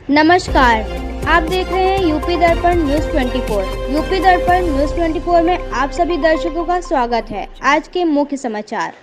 नमस्कार, आप देख रहे हैं यूपी दर्पण न्यूज 24। यूपी दर्पण न्यूज 24 में आप सभी दर्शकों का स्वागत है। आज के मुख्य समाचार।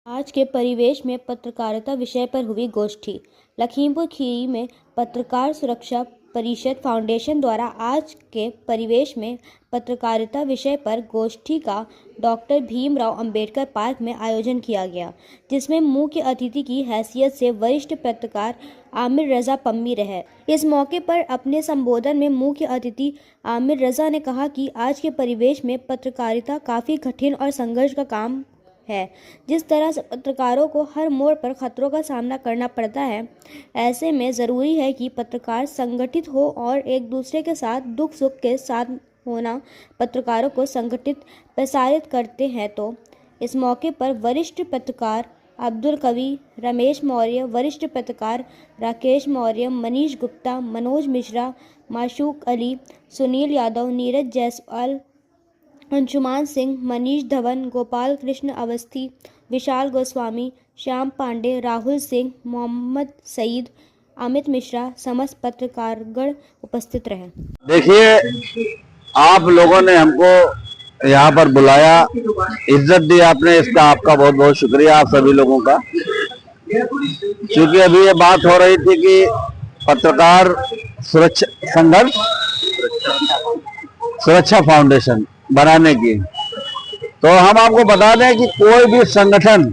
आज के परिवेश में पत्रकारिता विषय पर हुई गोष्ठी। लखीमपुर खीरी में पत्रकार सुरक्षा परिषद फाउंडेशन द्वारा आज के परिवेश में पत्रकारिता विषय पर गोष्ठी का डॉक्टर भीमराव अंबेडकर पार्क में आयोजन किया गया, जिसमें मुख्य अतिथि की हैसियत से वरिष्ठ पत्रकार आमिर रजा पम्मी रहे। इस मौके पर अपने संबोधन में मुख्य अतिथि आमिर रजा ने कहा कि आज के परिवेश में पत्रकारिता काफ़ी कठिन और संघर्ष का काम है। जिस तरह से पत्रकारों को हर मोड़ पर खतरों का सामना करना पड़ता है, ऐसे में ज़रूरी है कि पत्रकार संगठित हो और एक दूसरे के साथ दुख सुख के साथ होना पत्रकारों को संगठित प्रसारित करते हैं। तो इस मौके पर वरिष्ठ पत्रकार अब्दुल कवी, रमेश मौर्य, वरिष्ठ पत्रकार राकेश मौर्य, मनीष गुप्ता, मनोज मिश्रा, माशूक अली, सुनील यादव, नीरज जायसवाल, अंशुमान सिंह, मनीष धवन, गोपाल कृष्ण अवस्थी, विशाल गोस्वामी, श्याम पांडे, राहुल सिंह, मोहम्मद सईद, अमित मिश्रा, समस्त पत्रकारगण उपस्थित रहे। देखिए, आप लोगों ने हमको यहाँ पर बुलाया, इज्जत दी आपने, इसका आपका बहुत बहुत शुक्रिया आप सभी लोगों का। क्योंकि अभी ये बात हो रही थी कि पत्रकार सुरक्षा फाउंडेशन बनाने की, तो हम आपको बता दें कि कोई भी संगठन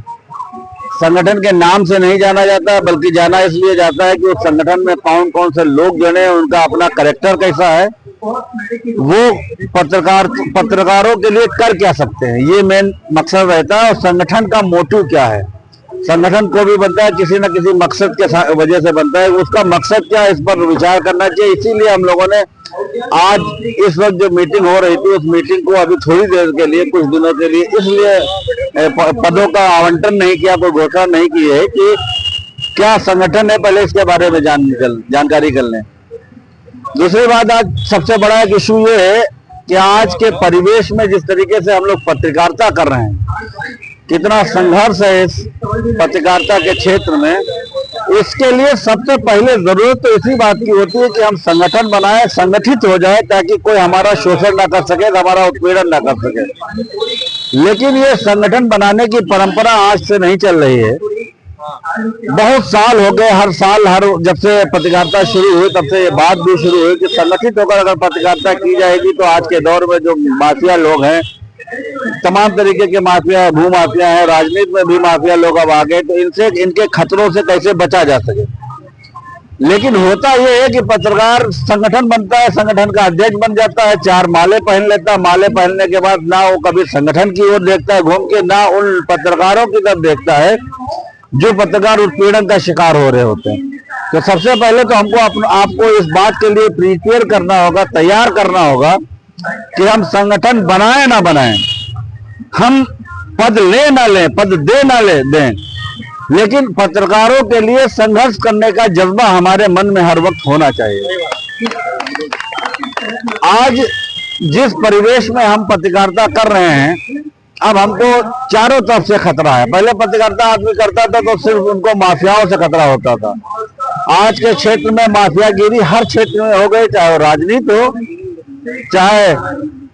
के नाम से नहीं जाना जाता, बल्कि जाना इसलिए जाता है कि उस संगठन में कौन कौन से लोग जुड़े हैं, उनका अपना कैरेक्टर कैसा है, वो पत्रकारों के लिए कर क्या सकते हैं, ये मेन मकसद रहता है। और संगठन का मोटिव क्या है, संगठन को भी बनता है किसी न किसी मकसद के वजह से बनता है, उसका मकसद क्या है इस पर विचार करना चाहिए। इसीलिए हम लोगों ने आज इस वक्त जो मीटिंग हो रही थी, उस मीटिंग को अभी थोड़ी देर के लिए, कुछ दिनों के लिए इसलिए पदों का आवंटन नहीं किया, कोई घोषणा नहीं की है कि क्या संगठन है, पहले इसके बारे में जानकारी कर लें। दूसरी बात, आज सबसे बड़ा एक इशू ये है कि आज के परिवेश में जिस तरीके से हम लोग पत्रकारिता कर रहे हैं, कितना संघर्ष है इस पत्रकारिता के क्षेत्र में, इसके लिए सबसे पहले जरूरत तो इसी बात की होती है कि हम संगठन बनाए, संगठित हो जाए, ताकि कोई हमारा शोषण ना कर सके, हमारा उत्पीड़न ना कर सके। लेकिन ये संगठन बनाने की परंपरा आज से नहीं चल रही है, बहुत साल हो गए। हर साल जब से पत्रकारिता शुरू हुई तब से ये बात भी शुरू हुई कि संगठित होकर अगर पत्रकारिता की जाएगी तो आज के दौर में जो माफिया लोग हैं, तमाम तरीके के माफिया, भू माफिया है, राजनीति में भी माफिया लोग अब आ गए, तो इनके खतरों से कैसे बचा जा सके। लेकिन होता यह है कि पत्रकार संगठन बनता है, संगठन का अध्यक्ष बन जाता है, 4 माले पहन लेता है, माले पहनने के बाद ना वो कभी संगठन की ओर देखता है घूम के, ना उन पत्रकारों की तरफ देखता है जो पत्रकार उत्पीड़न का शिकार हो रहे होते हैं। तो सबसे पहले तो हमको आपको इस बात के लिए प्रिपेयर करना होगा, तैयार करना होगा कि हम संगठन बनाए ना बनाए, हम पद ले ना लें, पद दे ना ले दें, लेकिन पत्रकारों के लिए संघर्ष करने का जज्बा हमारे मन में हर वक्त होना चाहिए। आज जिस परिवेश में हम पत्रकारिता कर रहे हैं, अब हमको चारों तरफ से खतरा है। पहले पत्रकारिता आदमी करता था तो सिर्फ उनको माफियाओं से खतरा होता था। आज के क्षेत्र में माफियागिरी हर क्षेत्र में हो गई, चाहे वो राजनीति हो, चाहे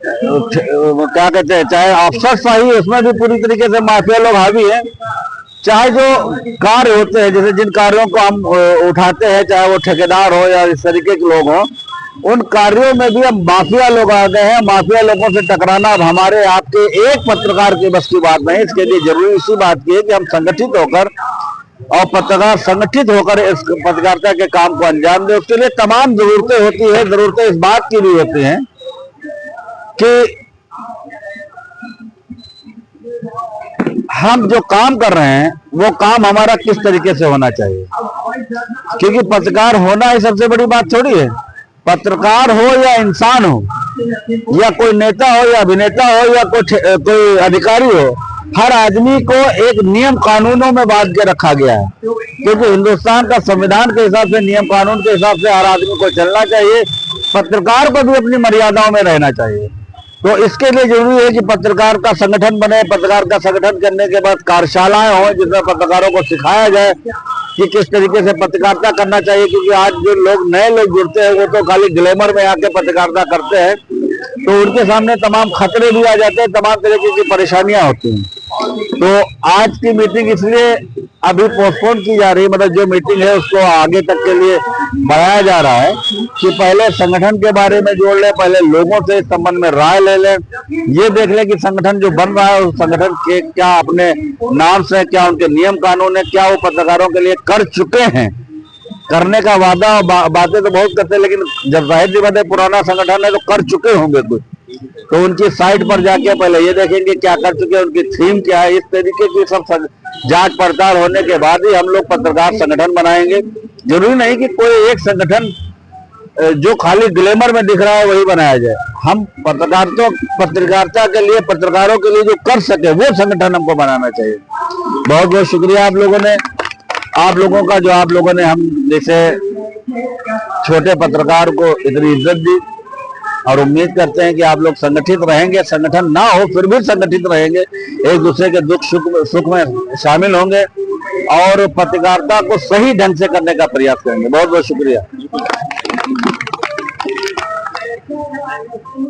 क्या कहते हैं, चाहे अफसरशाही, उसमें भी पूरी तरीके से माफिया लोग हावी हैं। चाहे जो कार्य होते हैं, जैसे जिन कार्यों को हम उठाते हैं, चाहे वो ठेकेदार हो या इस तरीके के लोग हों, उन कार्यों में भी अब माफिया लोग आ गए हैं। माफिया लोगों से टकराना अब हमारे आपके एक पत्रकार की बस की बात नहीं। इसके लिए जरूरी इसी बात की है कि हम संगठित होकर और पत्रकार संगठित होकर इस पत्रकारिता के काम को अंजाम दे। उसके लिए तमाम जरूरतें होती है। जरूरतें इस बात की भी होती हैं कि हम जो काम कर रहे हैं वो काम हमारा किस तरीके से होना चाहिए, क्योंकि पत्रकार होना ही सबसे बड़ी बात थोड़ी है। पत्रकार हो या इंसान हो, या कोई नेता हो या अभिनेता हो या कोई अधिकारी हो, हर आदमी को एक नियम कानूनों में बांध के रखा गया है, क्योंकि हिंदुस्तान का संविधान के हिसाब से, नियम कानून के हिसाब से हर आदमी को चलना चाहिए। पत्रकार को भी अपनी मर्यादाओं में रहना चाहिए। तो इसके लिए जरूरी है कि पत्रकार का संगठन बने, पत्रकार का संगठन करने के बाद कार्यशालाएं हो जिसमें पत्रकारों को सिखाया जाए कि किस तरीके से पत्रकारिता करना चाहिए, क्योंकि आज जो लोग नए लोग जुड़ते हैं वो तो खाली ग्लैमर में आके पत्रकारिता करते हैं, तो उनके सामने तमाम खतरे भी आ जाते हैं, तमाम तरीके की परेशानियां होती हैं। तो आज की मीटिंग इसलिए अभी पोस्टपोन की जा रही है, मतलब जो मीटिंग है उसको आगे तक के लिए बढ़ाया जा रहा है कि पहले संगठन के बारे में जोड़ ले, पहले लोगों से इस संबंध में राय ले लें, ये देख लें कि संगठन जो बन रहा है उस संगठन के क्या अपने नाम से, क्या उनके नियम कानून है, क्या वो पत्रकारों के लिए कर चुके हैं। करने का वादा बातें तो बहुत करते हैं, लेकिन जब जाहिर सी बात है पुराना संगठन है तो कर चुके होंगे कुछ, तो उनकी साइट पर जाके पहले ये देखेंगे क्या कर चुके हैं, उनकी थीम क्या है, इस तरीके की सब जांच पड़ताल होने के बाद ही हम लोग पत्रकार संगठन बनाएंगे। जरूरी नहीं कि कोई एक संगठन जो खाली ग्लैमर में दिख रहा है वही बनाया जाए। हम पत्रकारिता के लिए, पत्रकारों के लिए जो कर सके वो संगठन हमको बनाना चाहिए। बहुत बहुत शुक्रिया आप लोगों ने, आप लोगों का, जो आप लोगों ने हम जैसे छोटे पत्रकार को इतनी इज्जत दी, और उम्मीद करते हैं कि आप लोग संगठित रहेंगे, संगठन ना हो फिर भी संगठित रहेंगे, एक दूसरे के दुख सुख में शामिल होंगे और पत्रकारिता को सही ढंग से करने का प्रयास करेंगे। बहुत बहुत शुक्रिया।